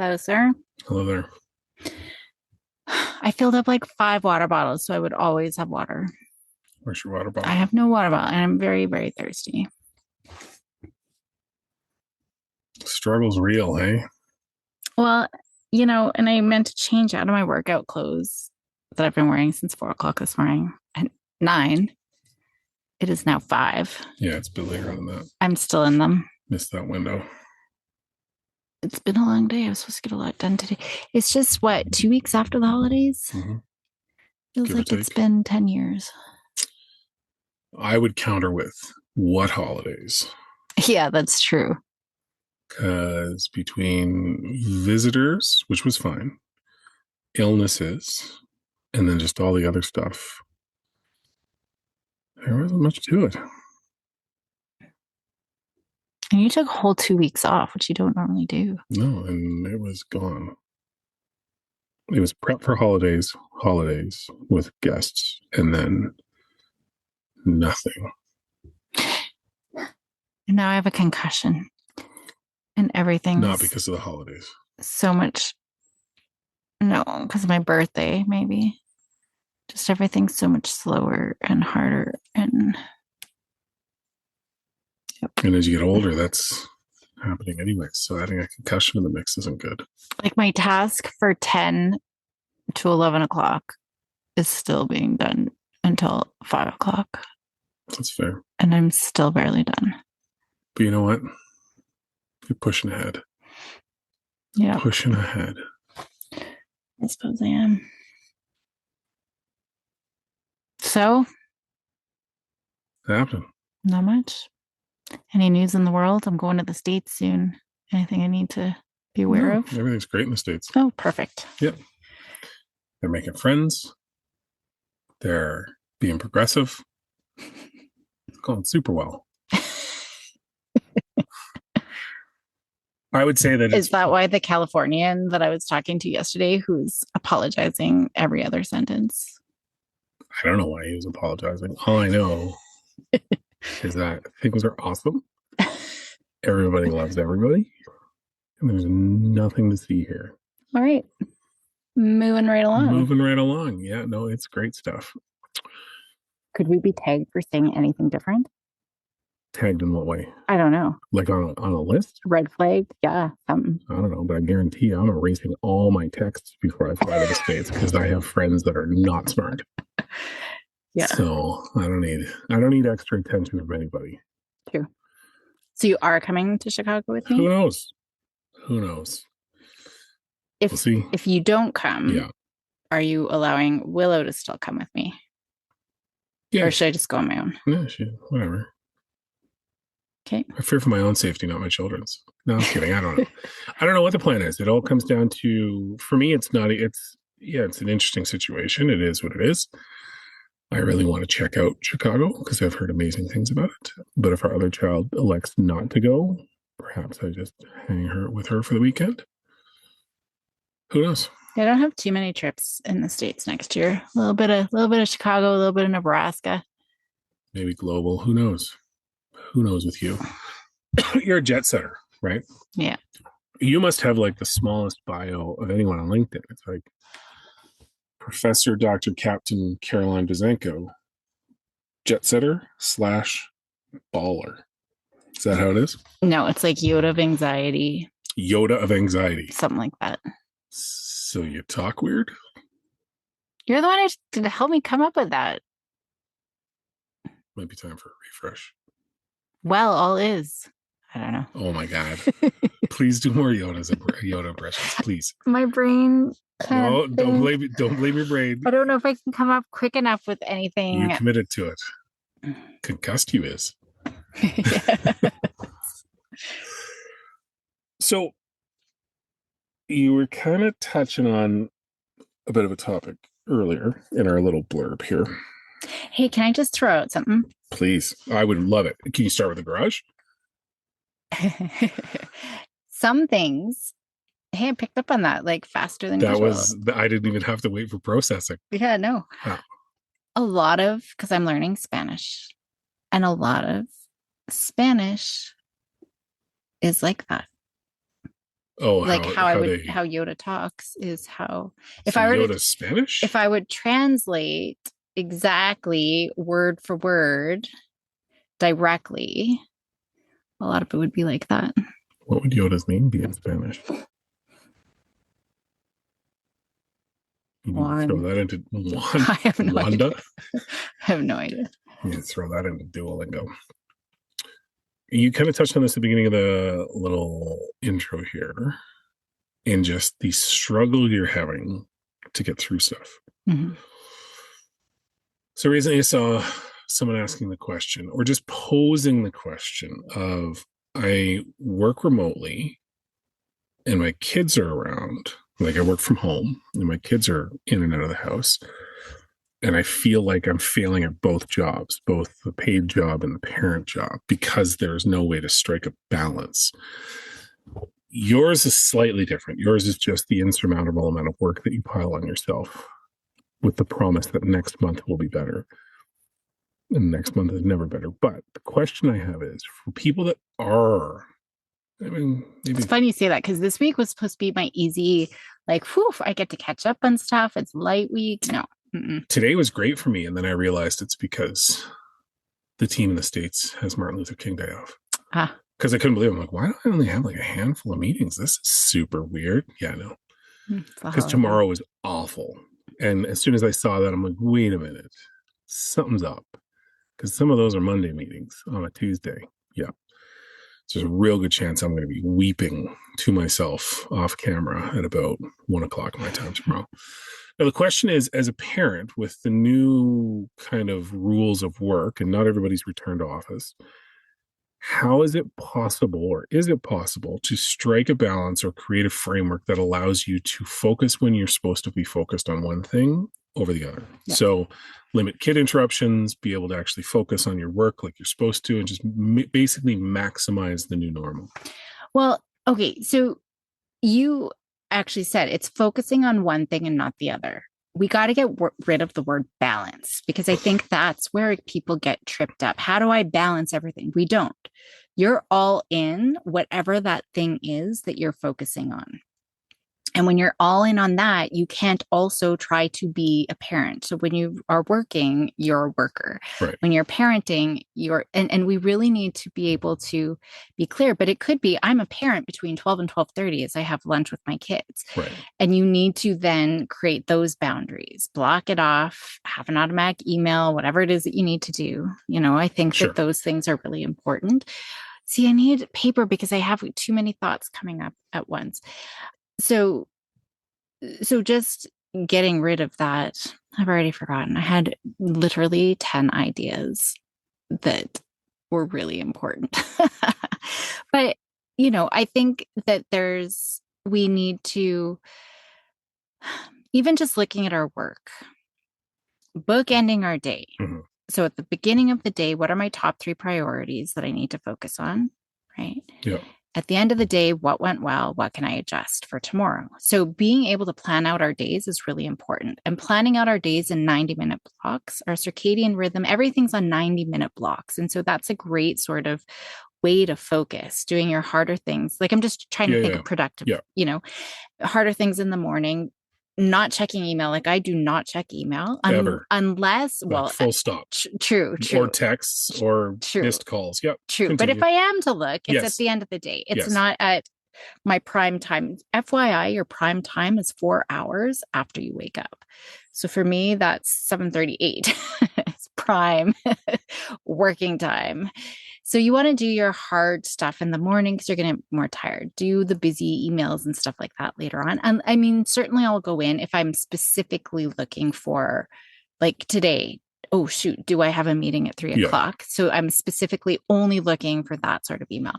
Hello, sir. Hello there. I filled up like 5 water bottles, so I would always have water. Where's your water I bottle? have no water bottle, and I'm very, very thirsty. Struggle's real, hey? Well, and I meant to change out of my workout clothes that I've been wearing since 4 o'clock this morning at 9. It is now 5. Yeah, it's been later than that. I'm still in them. Missed that window. It's been a long day. I was supposed to get a lot done today. It's just what, 2 weeks after the holidays? Mm-hmm. Feels Give or like it's take. been 10 years. I would counter with what holidays? Yeah, that's true. Because between visitors, which was fine, illnesses, and then just all the other stuff, there wasn't much to it. And you took a whole 2 weeks off, which you don't normally do. No, and it was gone. It was prep for holidays with guests, and then nothing. And now I have a concussion. And everything's Not because of the holidays. so much. No, because of my birthday, maybe. Just everything's so much slower and harder. And And as you get older, that's happening anyway. So adding a concussion in the mix isn't good. like my task for 10 to 11 o'clock is still being done until 5 o'clock. That's fair. And I'm still barely done. But you know what? You're pushing ahead. Yeah. Pushing ahead. I suppose I am. So, It's happening. not much. Any news in the world? I'm going to the States soon. Anything I need to be aware No, of? everything's great in the States. Oh, perfect. Yep. They're making friends. They're being progressive. It's going super well. I would say that Is that why the Californian that I was talking to yesterday, who's apologizing every other sentence? I don't know why he was apologizing. All I know is that things are awesome. Everybody loves everybody. And there's nothing to see here. All right. Moving right along. Moving right along. Yeah, no, it's great stuff. Could we be tagged for saying anything different? Tagged in what way? I don't know. Like on a list? Red flag? Yeah, something. I don't know, but I guarantee I'm erasing all my texts before I fly to the States because I have friends that are not smart. Yeah. So I don't need extra attention from anybody. True. So you are coming to Chicago with me? Who knows? If we'll see. If you don't come, yeah, are you allowing Willow to still come with me? Yeah. Or should I just go on my own? Yeah, whatever. Okay. I fear for my own safety, not my children's. No, I'm kidding. I don't know. I don't know what the plan is. It all comes down to, for me, it's an interesting situation. It is what it is. I really want to check out Chicago because I've heard amazing things about it. But if our other child elects not to go, perhaps I just hang with her for the weekend. Who knows? I don't have too many trips in the States next year. A little bit of Chicago, a little bit of Nebraska. Maybe global. Who knows? Who knows with you? You're a jet setter, right? Yeah. You must have like the smallest bio of anyone on LinkedIn. It's like Professor Dr. Captain Caroline Dozenko, jet setter / baller. Is that how it is? No, it's like Yoda of anxiety. Yoda of anxiety. Something like that. So you talk weird? You're the one who did help me come up with that. Might be time for a refresh. Well, all is. I don't know. Oh my God. Please do more Yoda impressions, please. My brain can't. No, don't blame your brain. I don't know if I can come up quick enough with anything. You committed to it. Concussed you is. So you were kind of touching on a bit of a topic earlier in our little blurb here. Hey, can I just throw out something? Please. I would love it. Can you start with the garage? Some things. Hey, I picked up on that like faster than usual. I didn't even have to wait for processing. Yeah, no. Oh. A lot of, because I'm learning Spanish, and a lot of Spanish is like that. Oh, Like how they how Yoda talks is how, if so I were to, Yoda's Spanish? if I would translate exactly word for word directly, a lot of it would be like that. What would Yoda's name be in Spanish? You throw One. that into I have no idea. Wanda. I have no idea. You throw that into Duolingo. You kind of touched on this at the beginning of the little intro here, and just the struggle you're having to get through stuff. Mm-hmm. So recently I saw someone asking the question, or just posing the question of, I work remotely and my kids are around. Like I work from home and my kids are in and out of the house. And I feel like I'm failing at both jobs, both the paid job and the parent job, because there's no way to strike a balance. Yours is slightly different. Yours is just the insurmountable amount of work that you pile on yourself with the promise that next month will be better. And next month is never better. But the question I have is for people that are, I mean, maybe It's funny you say that because this week was supposed to be my easy, like, whew, I get to catch up on stuff. It's light week. No. Mm-mm. today was great for me. And then I realized it's because the team in the States has Martin Luther King Day off. Ah. Because I couldn't believe it. I'm like, why do I only have like a handful of meetings? This is super weird. Yeah, no. Because tomorrow is awful. And as soon as I saw that, I'm like, wait a minute. Something's up. Because some of those are Monday meetings on a Tuesday. Yeah. So there's a real good chance I'm going to be weeping to myself off camera at about 1:00 my time tomorrow. Now, the question is, as a parent with the new kind of rules of work, and not everybody's returned to office, how is it possible, or is it possible, to strike a balance or create a framework that allows you to focus when you're supposed to be focused on one thing over the other? Yeah. So limit kid interruptions, be able to actually focus on your work like you're supposed to, and just basically maximize the new normal. Well, okay. So you actually said it's focusing on one thing and not the other. We got to get rid of the word balance, because I think that's where people get tripped up. How do I balance everything? We don't. You're all in whatever that thing is that you're focusing on. And when you're all in on that, you can't also try to be a parent. So when you are working, you're a worker. Right. When you're parenting, and we really need to be able to be clear. But it could be, I'm a parent between 12 and 12:30 as I have lunch with my kids. Right. And you need to then create those boundaries, block it off, have an automatic email, whatever it is that you need to do. You know, I think that those things are really important. See, I need paper because I have too many thoughts coming up at once. So just getting rid of that, I've already forgotten. I had literally 10 ideas that were really important. But, you know, I think that we need to, even just looking at our work, bookending our day. Mm-hmm. So at the beginning of the day, what are my top 3 priorities that I need to focus on? Right. Yeah. At the end of the day, what went well? What can I adjust for tomorrow? So being able to plan out our days is really important. And planning out our days in 90-minute blocks, our circadian rhythm, everything's on 90-minute blocks. And so that's a great sort of way to focus, doing your harder things. Like I'm just trying to think of productive, you know, harder things in the morning, not checking email. Like I do not check email unless, well, full stop. True. Or texts or missed calls. Yep. True. Continue. But if I am to look, it's at the end of the day. It's not at my prime time. FYI, your prime time is 4 hours after you wake up. So for me, that's 7:38. It's prime working time. So you want to do your hard stuff in the morning because you're going to be more tired. Do the busy emails and stuff like that later on. And I mean, certainly I'll go in if I'm specifically looking for, like today, oh shoot, do I have a meeting at 3:00? So I'm specifically only looking for that sort of email.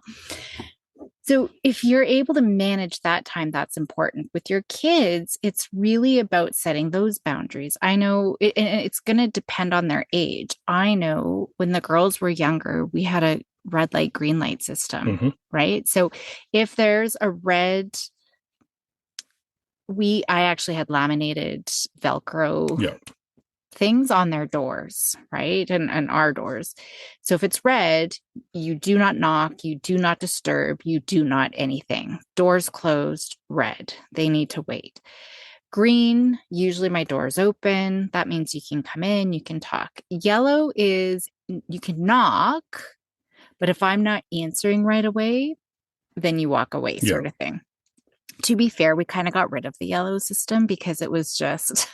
So if you're able to manage that time, that's important. With your kids, it's really about setting those boundaries. I know it's going to depend on their age. I know when the girls were younger, we had a red light, green light system, right? So if there's a red, I actually had laminated Velcro things on their doors, right? And our doors. So if it's red, you do not knock, you do not disturb, you do not anything. Doors closed, red. They need to wait. Green, usually my door is open. That means you can come in, you can talk. Yellow is you can knock, but if I'm not answering right away, then you walk away, sort of thing. To be fair, we kind of got rid of the yellow system because it was just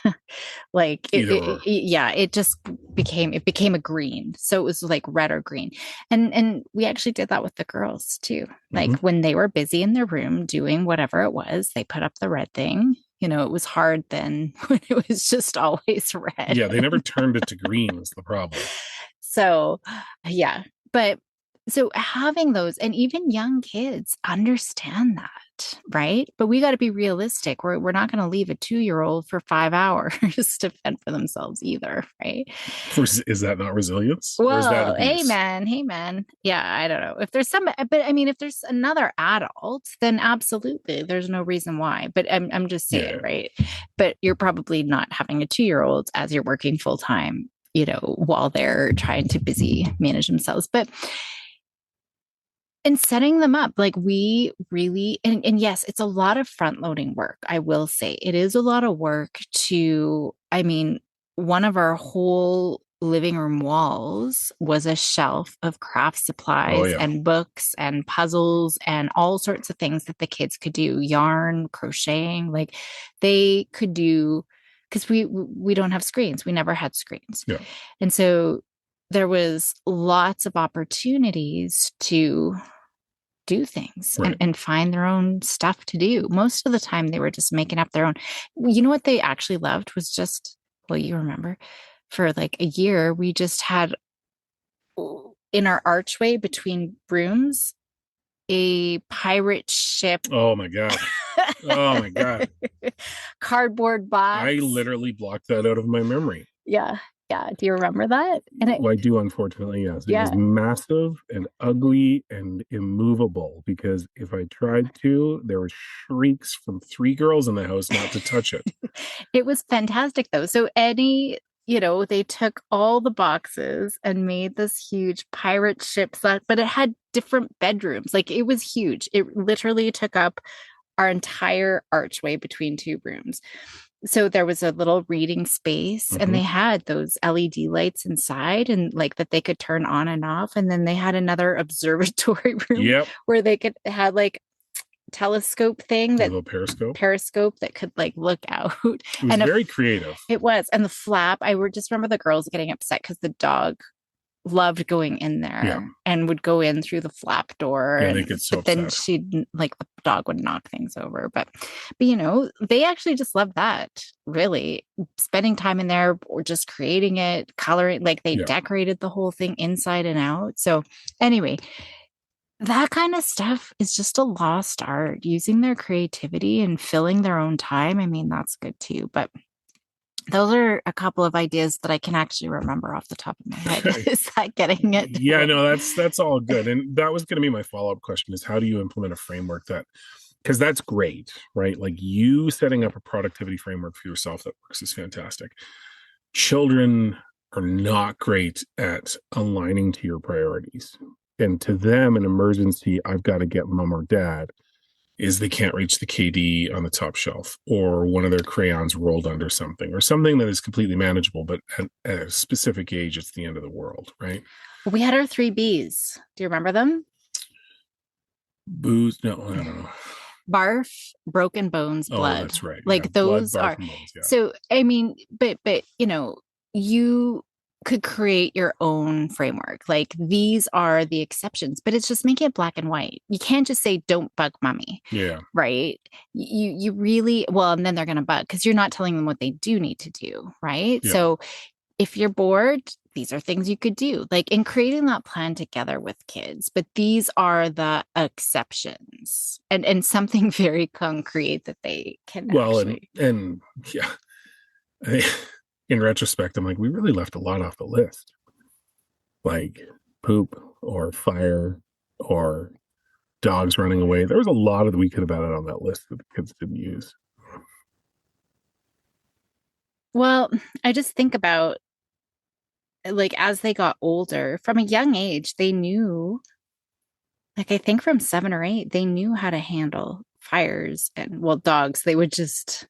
like it just became a green. So it was like red or green. And we actually did that with the girls too. Like when they were busy in their room doing whatever it was, they put up the red thing. You know, it was hard then when it was just always red. Yeah, they never turned it to green was the problem. So, yeah. But so having those, and even young kids understand that, right? But we got to be realistic. We're not going to leave a 2-year-old for 5 hours to fend for themselves either, right? Is that not resilience? Well, or is that abuse? Hey man. Yeah, I don't know. If there's but I mean, if there's another adult, then absolutely, there's no reason why. But I'm just saying, right? But you're probably not having a 2-year-old as you're working full time, you know, while they're trying to busy manage themselves. But and setting them up, like we really, and yes, it's a lot of front loading work. I will say it is a lot of work I mean, one of our whole living room walls was a shelf of craft supplies and books and puzzles and all sorts of things that the kids could do, yarn, crocheting, like they could do, because we don't have screens. We never had screens. Yeah. And so there was lots of opportunities to do things and find their own stuff to do. Most of the time they were just making up their own. You know what they actually loved was just, well, you remember for like a year, we just had in our archway between rooms, a pirate ship. Oh my God. Oh my God. Cardboard box. I literally blocked that out of my memory. Yeah. Yeah. Do you remember that? Well, I do, unfortunately, yes. It was massive and ugly and immovable because if I tried to, there were shrieks from 3 girls in the house not to touch it. It was fantastic, though. So they took all the boxes and made this huge pirate ship set, but it had different bedrooms. Like it was huge. It literally took up our entire archway between 2 rooms. So there was a little reading space and they had those LED lights inside and like that they could turn on and off. And then they had another observatory room where they could have like telescope thing, that little periscope that could like look out. It was very creative. It was. And the flap, I would just remember the girls getting upset because the dog loved going in there and would go in through the flap door. Yeah, they get so upset. Then she'd like the dog would knock things over. But they actually just loved that, really. Spending time in there or just creating it, coloring, like they decorated the whole thing inside and out. So anyway, that kind of stuff is just a lost art, using their creativity and filling their own time. I mean, that's good too. But those are a couple of ideas that I can actually remember off the top of my head. Is that getting it? Yeah, no, that's all good. And that was going to be my follow-up question is how do you implement a framework because that's great, right? Like you setting up a productivity framework for yourself that works is fantastic. Children are not great at aligning to your priorities. And to them, an emergency, I've got to get mom or dad, is they can't reach the KD on the top shelf or one of their crayons rolled under something or something that is completely manageable, but at a specific age, it's the end of the world, right? We had our 3 Bs. Do you remember them? Booze? No, I don't know. Barf, broken bones, blood. Oh, that's right. Like those blood, barf, are. Bones, So, I mean, but you could create your own framework. Like these are the exceptions, but it's just making it black and white. You can't just say, don't bug mommy. Yeah. Right. You really, well, and then they're going to bug because you're not telling them what they do need to do. Right. Yeah. So if you're bored, these are things you could do, like in creating that plan together with kids, but these are the exceptions and something very concrete that they can actually. And yeah. In retrospect, I'm like, we really left a lot off the list. Like poop or fire or dogs running away. There was a lot that we could have added on that list that the kids didn't use. Well, Well, I just think about like as they got older, from a young age, they knew, like I think from 7 or 8, they knew how to handle fires and well, dogs, they would just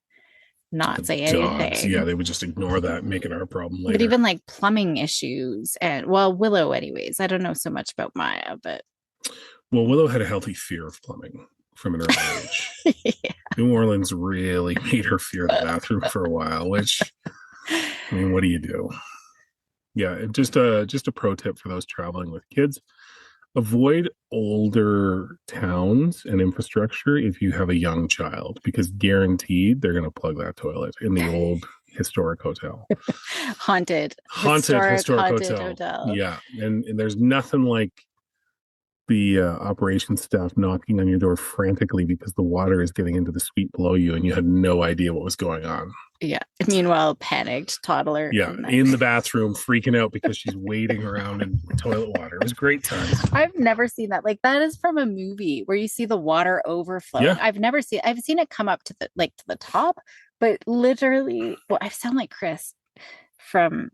not say Dogs, yeah, anything. they would just ignore that and make it our problem But later. even like plumbing issues and well, Willow, anyways. I don't know so much about Maya, but Well, Willow had a healthy fear of plumbing from an early age. yeah. New Orleans really made her fear the bathroom for a while, which, I mean, what do you do? Yeah, just a pro tip for those traveling with kids. Avoid older towns and infrastructure if you have a young child, because guaranteed they're going to plug that toilet in the old historic hotel. Haunted, Haunted historic haunted hotel. hotel. Yeah, and there's nothing like the operations staff knocking on your door frantically because the water is getting into the suite below you and you had no idea what was going on. Yeah. Meanwhile, panicked toddler. Yeah, in the bathroom, freaking out because she's wading around in toilet water. It was a great time. I've never seen that. Like that is from a movie where you see the water overflowing. Yeah. I've seen it come up to the top, but literally, well, I sound like Chris from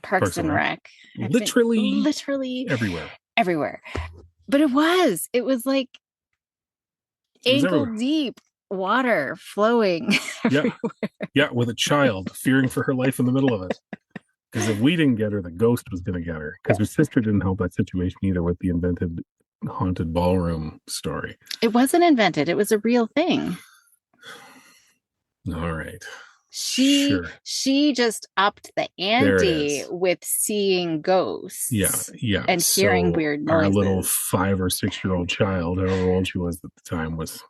Parks and Rec. Literally everywhere. But it was like ankle deep water flowing. Yeah, with a child fearing for her life in the middle of it. Because if we didn't get her, the ghost was going to get her. Because her sister didn't help that situation either with the invented haunted ballroom story. It wasn't invented. It was a real thing. All right. She just upped the ante with seeing ghosts. Yeah. And hearing weird noises. Our little 5 or 6-year-old child, however old she was at the time, was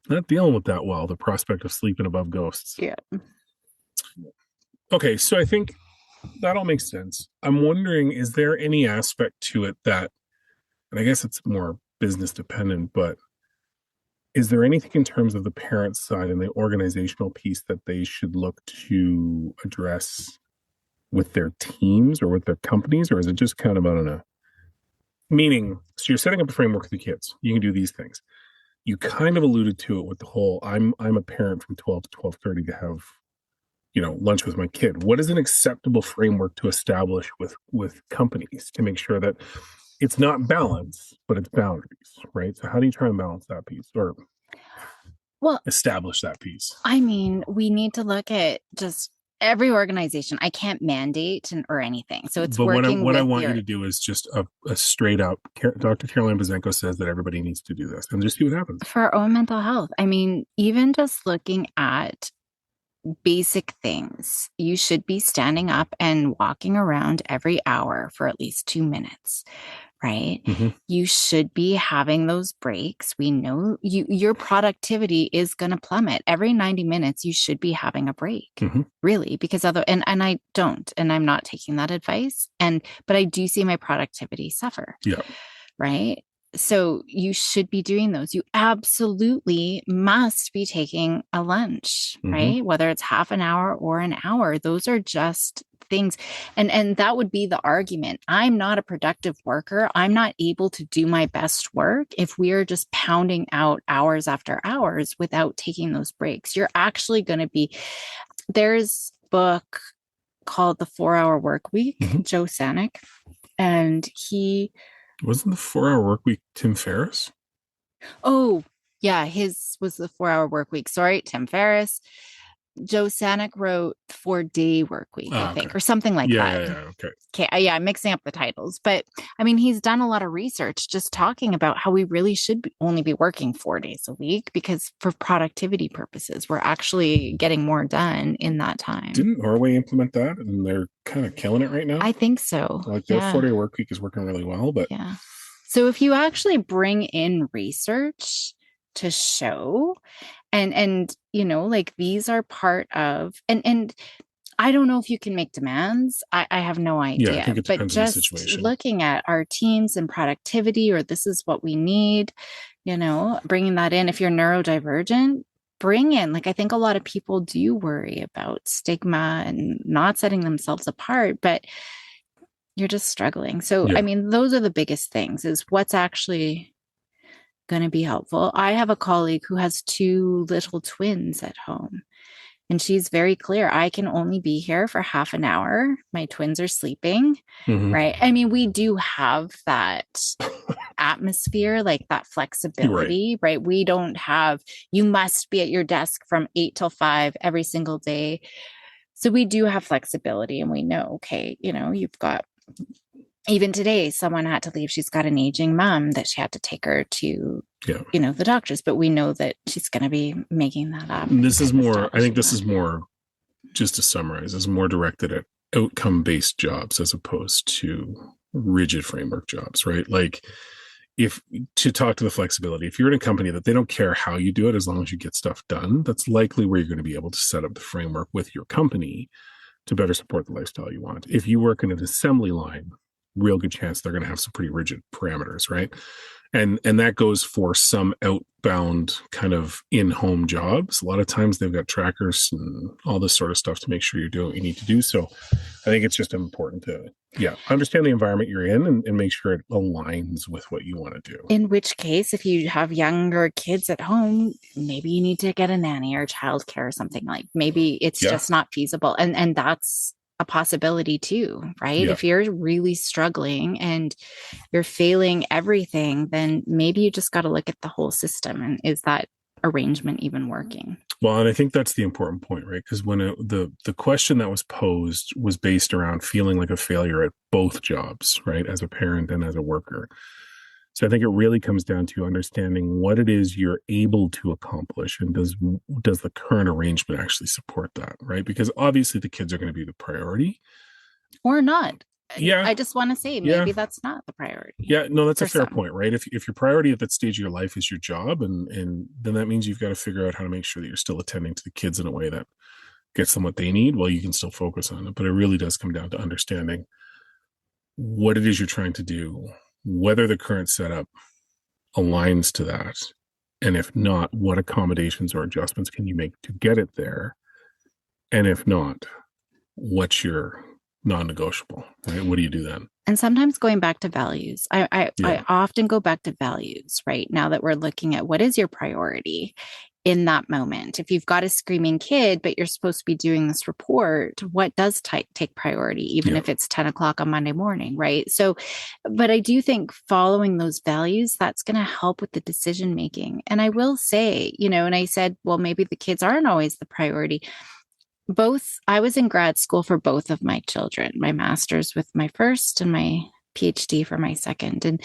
not dealing with that well, the prospect of sleeping above ghosts. Yeah. Okay, so I think that all makes sense. I'm wondering, is there any aspect to it that, and I guess it's more business dependent, but is there anything in terms of the parent side and the organizational piece that they should look to address with their teams or with their companies, or is it just kind of, I don't know? Meaning, so you're setting up a framework with the kids. You can do these things. You kind of alluded to it with the whole, I'm a parent from 12 to 12:30 to have, lunch with my kid. What is an acceptable framework to establish with companies to make sure that it's not balance, but it's boundaries, right? So how do you try and balance that piece or establish that piece? I mean, we need to look at just every organization. I can't mandate or anything. So it's working. What I want you to do is just a straight up, Dr. Caroline Bazenko says that everybody needs to do this and just see what happens. For our own mental health. I mean, even just looking at basic things. You should be standing up and walking around every hour for at least 2 minutes, right? Mm-hmm. You should be having those breaks. We know your productivity is going to plummet. Every 90 minutes, you should be having a break, really, because and I don't, and I'm not taking that advice. But I do see my productivity suffer. Yeah. Right. So you should be doing those. You absolutely must be taking a lunch, right? Whether it's half an hour or an hour. Those are just things. And that would be the argument. I'm not a productive worker. I'm not able to do my best work if we are just pounding out hours after hours without taking those breaks. You're actually going to be, there's a book called The 4-Hour Work Week, Joe Sanek, and he... Wasn't the 4-Hour Work Week Tim Ferriss? Oh, yeah. His was the 4-Hour Work Week. Sorry, Tim Ferriss. Joe Sanek wrote 4-Day Work Week, I think, or something like that. Yeah, okay. Yeah, I'm mixing up the titles. But I mean, he's done a lot of research just talking about how we really should only be working 4 days a week because for productivity purposes, we're actually getting more done in that time. Didn't Norway implement that? And they're kind of killing it right now? I think so. Like their 4-day work week is working really well. But yeah. So if you actually bring in research to show and like these are part of and I don't know if you can make demands. I have no idea. Yeah, I think it depends but on the just situation. Looking at our teams and productivity, or this is what we need, bringing that in. If you're neurodivergent, bring in, like, I think a lot of people do worry about stigma and not setting themselves apart, but you're just struggling. So, I mean, those are the biggest things, is what's actually going to be helpful. I have a colleague who has 2 little twins at home, And she's very clear. I can only be here for half an hour. My twins are sleeping, right? I mean, we do have that atmosphere, like that flexibility, right? We don't have, you must be at your desk from 8 till 5 every single day. So we do have flexibility, and we know, okay, you've got, even today, someone had to leave. She's got an aging mom that she had to take her to, the doctors, but we know that she's going to be making that up. This is more, I think this is more, just to summarize, is more directed at outcome-based jobs as opposed to rigid framework jobs, right? Like, if to talk to the flexibility, if you're in a company that they don't care how you do it, as long as you get stuff done, that's likely where you're going to be able to set up the framework with your company to better support the lifestyle you want. If you work in an assembly line, real good chance they're going to have some pretty rigid parameters, right? And that goes for some outbound kind of in-home jobs. A lot of times they've got trackers and all this sort of stuff to make sure you're doing what you need to do. So I think it's just important to, understand the environment you're in and make sure it aligns with what you want to do. In which case, if you have younger kids at home, maybe you need to get a nanny or childcare or something. Like, maybe it's just not feasible. And that's a possibility too, right? If you're really struggling and you're failing everything, then maybe you just got to look at the whole system, and is that arrangement even working? Well, and I think that's the important point, right? Because when the question that was posed was based around feeling like a failure at both jobs, right, as a parent and as a worker. So I think it really comes down to understanding what it is you're able to accomplish, and does the current arrangement actually support that, right? Because obviously the kids are going to be the priority. Or not. Yeah. I just want to say maybe that's not the priority. Yeah, no, that's a fair point, right? If your priority at that stage of your life is your job, and then that means you've got to figure out how to make sure that you're still attending to the kids in a way that gets them what they need while you can still focus on it. But it really does come down to understanding what it is you're trying to do, whether the current setup aligns to that, and if not, what accommodations or adjustments can you make to get it there? And if not, what's your non-negotiable, right? What do you do then? And sometimes going back to values, I often go back to values, right? Now that we're looking at what is your priority in that moment. If you've got a screaming kid, but you're supposed to be doing this report, what does take priority, even if it's 10 o'clock on Monday morning, right? So, but I do think following those values, that's going to help with the decision making. And I will say, and I said, well, maybe the kids aren't always the priority. I was in grad school for both of my children, my master's with my first and my PhD for my second. And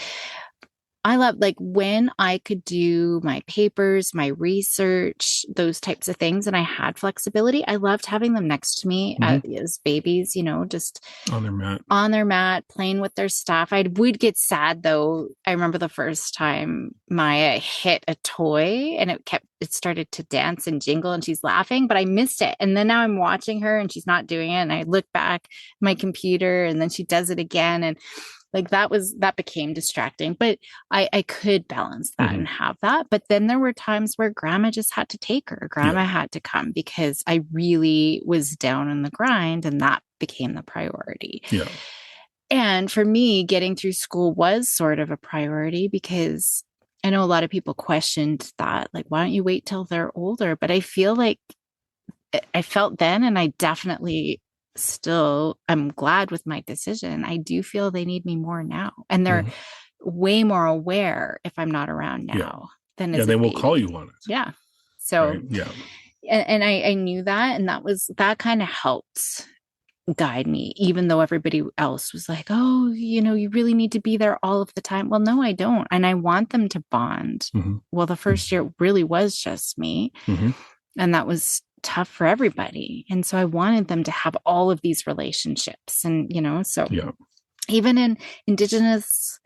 I love, like, when I could do my papers, my research, those types of things, and I had flexibility, I loved having them next to me as babies, just on their mat, playing with their stuff. I would get sad though. I remember the first time Maya hit a toy and it started to dance and jingle and she's laughing, but I missed it. And then now I'm watching her and she's not doing it. And I look back at my computer and then she does it again. And like that became distracting, but I could balance that and have that. But then there were times where grandma just had to take her. Grandma had to come because I really was down in the grind, and that became the priority. Yeah. And for me, getting through school was sort of a priority because I know a lot of people questioned that, like, why don't you wait till they're older? But I feel like I felt then, and I definitely still, I'm glad with my decision. I do feel they need me more now, and they're way more aware if I'm not around now than as they a will baby. Call you on it. Yeah. So right? And I knew that, and that kind of helped guide me, even though everybody else was like, oh, you really need to be there all of the time. Well, no, I don't. And I want them to bond. Well, the first year really was just me. And that was tough for everybody. And so I wanted them to have all of these relationships. And, even in Indigenous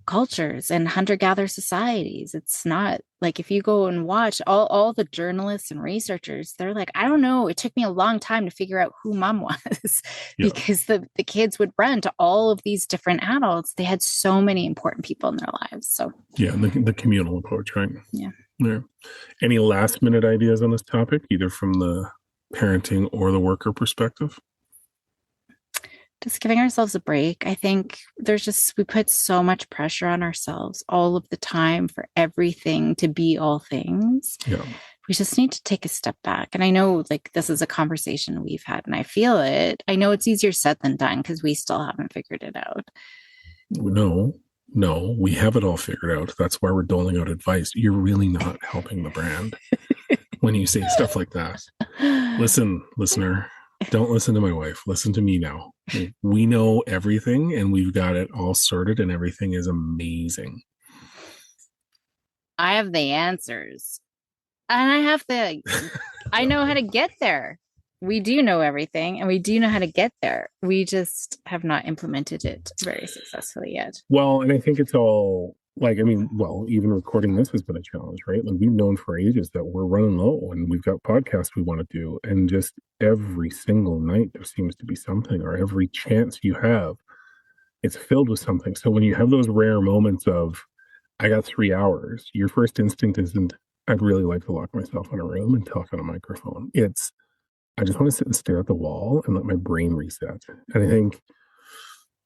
cultures and hunter-gatherer societies, it's not like, if you go and watch all the journalists and researchers, they're like, I don't know, it took me a long time to figure out who mom was because the kids would run to all of these different adults. They had so many important people in their lives. So the communal approach, right? Yeah. Any last minute ideas on this topic, either from the parenting or the worker perspective? Just giving ourselves a break. I think we put so much pressure on ourselves all of the time for everything to be all things. we just need to take a step back. And I know like this is a conversation we've had and I feel it. I know it's easier said than done because we still haven't figured it out. No, we have it all figured out. That's why we're doling out advice. You're really not helping the brand when you say stuff like that. Listen, listener, don't listen to my wife. Listen to me now. We know everything and we've got it all sorted and everything is amazing. I have the answers. And I know how to get there. We do know everything and we do know how to get there. We just have not implemented it very successfully yet. Well, and I think it's all like, I mean, well, even recording this has been a challenge, right? Like we've known for ages that we're running low and we've got podcasts we want to do. And just every single night there seems to be something, or every chance you have, it's filled with something. So when you have those rare moments of, I got 3 hours, your first instinct isn't, I'd really like to lock myself in a room and talk on a microphone. It's, I just want to sit and stare at the wall and let my brain reset. And I think it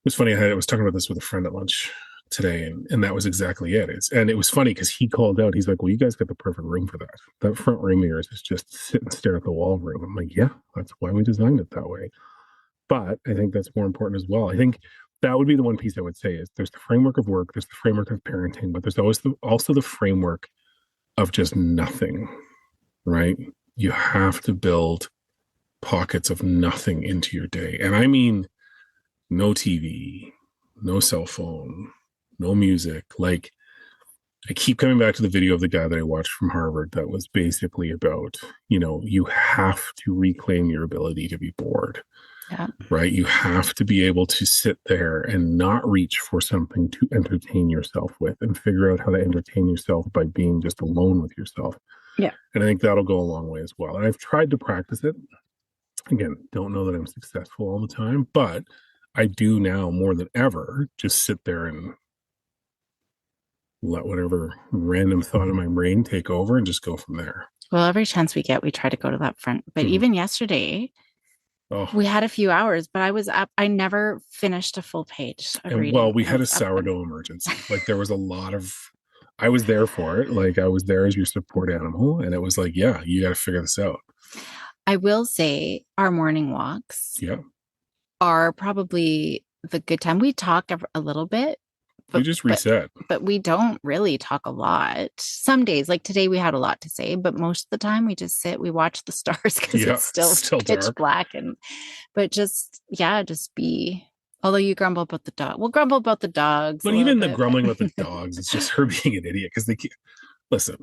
was funny. I was talking about this with a friend at lunch today, and that was exactly it. And it was funny because he called out, he's like, well, you guys got the perfect room for that. That front room of yours is just sit and stare at the wall room. I'm like, yeah, that's why we designed it that way. But I think that's more important as well. I think that would be the one piece I would say is there's the framework of work, there's the framework of parenting, but there's always also the framework of just nothing, right? You have to build pockets of nothing into your day. And I mean, no TV, no cell phone, no music. Like, I keep coming back to the video of the guy that I watched from Harvard that was basically about, you have to reclaim your ability to be bored. Yeah. Right? You have to be able to sit there and not reach for something to entertain yourself with and figure out how to entertain yourself by being just alone with yourself. Yeah. And I think that'll go a long way as well. And I've tried to practice it. Again, don't know that I'm successful all the time, but I do now more than ever just sit there and let whatever random thought in my brain take over and just go from there. Well, every chance we get, we try to go to that front. But even yesterday, we had a few hours, but I was up. I never finished a full page of reading. Well, we had a sourdough emergency. Like there was a lot of, I was there for it. Like I was there as your support animal. And it was like, yeah, you got to figure this out. I will say our morning walks are probably the good time. We talk a little bit. We just reset. But we don't really talk a lot. Some days, like today, we had a lot to say, but most of the time we just sit, we watch the stars because it's still pitch dark. Black. But just be, although you grumble about the dog. We'll grumble about the dogs. But even the grumbling about the dogs, it's just her being an idiot because listen,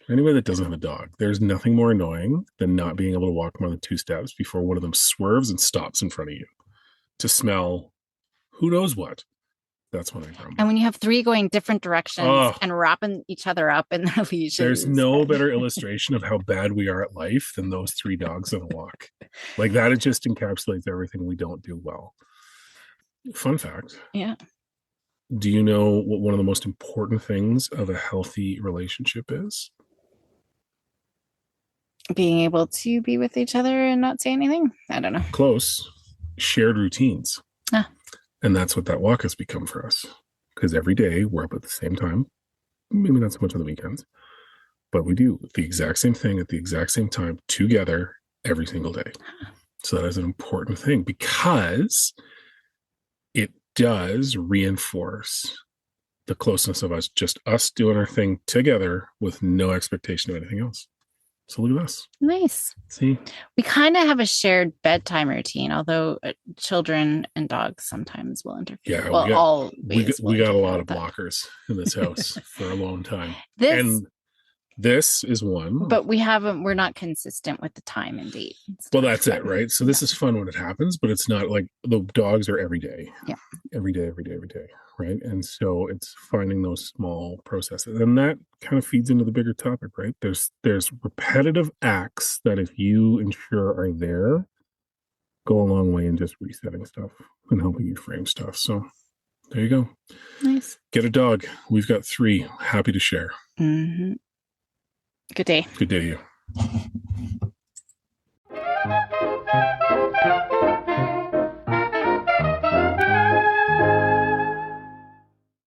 for anybody that doesn't have a dog, there's nothing more annoying than not being able to walk more than 2 steps before one of them swerves and stops in front of you to smell who knows what. That's when I grumble. And when you have 3 going different directions and wrapping each other up in their leashes. There's no better illustration of how bad we are at life than those 3 dogs on a walk. Like that, it just encapsulates everything we don't do well. Fun fact. Yeah. Do you know what one of the most important things of a healthy relationship is? Being able to be with each other and not say anything? I don't know. Close. Shared routines. And that's what that walk has become for us. Because every day we're up at the same time. Maybe not so much on the weekends. But we do the exact same thing at the exact same time together every single day. So that is an important thing because it does reinforce the closeness of us, just us doing our thing together with no expectation of anything else. So look at us. Nice. See? We kind of have a shared bedtime routine, although children and dogs sometimes will interfere. Yeah, we got a lot of blockers in this house for a long time. This is one. But we're not consistent with the time and date. Well, that's it, right? So this is fun when it happens, but it's not like the dogs are every day. Yeah. Every day, right? And so it's finding those small processes. And that kind of feeds into the bigger topic, right? There's repetitive acts that if you ensure are there, go a long way in just resetting stuff and helping you frame stuff. So there you go. Nice. Get a dog. We've got 3. Happy to share. Mm-hmm. Good day. Good day to you.